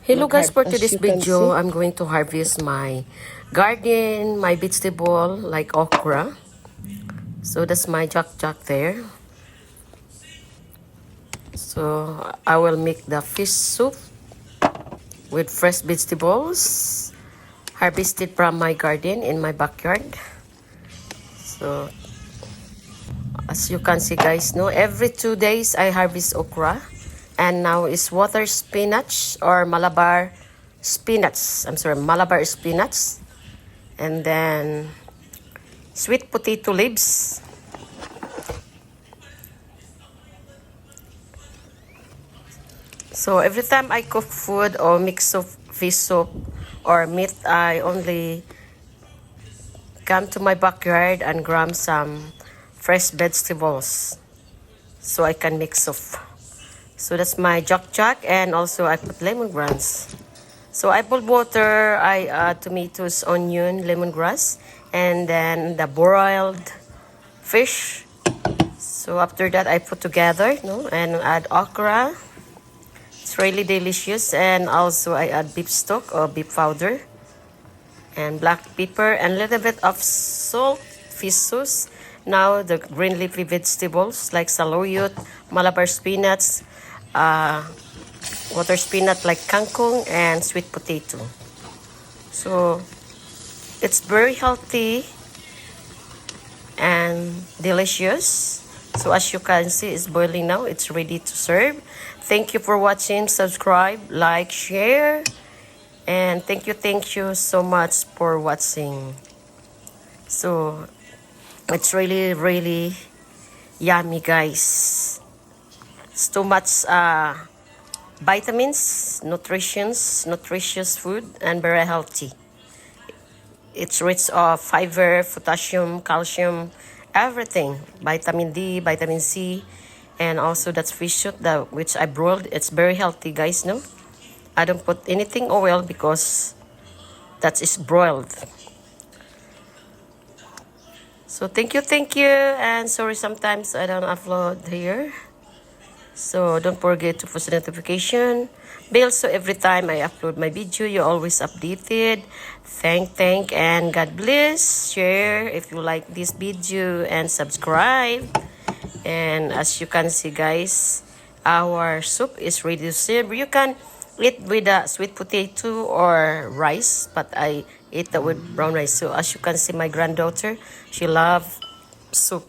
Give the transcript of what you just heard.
Hello guys, for as today's you can video, see. I'm going to harvest my garden, my vegetable like okra. So that's my jack there. So I will make the fish soup with fresh vegetables harvested from my garden in my backyard. So as you can see guys, no, every 2 days I harvest okra. And now is water spinach or Malabar spinach. I'm sorry, Malabar spinach. And then sweet potato leaves. So every time I cook food or mix of fish soup or meat, I only come to my backyard and grab some fresh vegetables so I can mix soup. So that's my jack, and also I put lemongrass. So I boil water, I add tomatoes, onion, lemongrass, and then the boiled fish. So after that I put together, no, and add okra. It's really delicious, and also I add beef stock or beef powder and black pepper and a little bit of salt, fish sauce. Now the green leafy vegetables like saluyot, Malabar spinach, uh, water spinach like kangkong, and sweet potato. So it's very healthy and delicious. So as you can see, it's boiling now. It's ready to serve. Thank you for watching. Subscribe, like, share, and thank you so much for watching. So it's really yummy guys. It's too much vitamins, nutritious food, and very healthy. It's rich of fiber, potassium, calcium, everything. Vitamin D, vitamin C, and also that's fish soup that which I broiled. It's very healthy, guys. No, I don't put anything oil because that is broiled. So thank you, and sorry sometimes I don't upload here. So don't forget to push the notification bell so every time I upload my video, you're always updated. Thank, and God bless. Share if you like this video and subscribe. And as you can see guys, our soup is ready to serve. You can eat with a sweet potato or rice, but I eat that with brown rice. So as you can see, my granddaughter, she loves soup.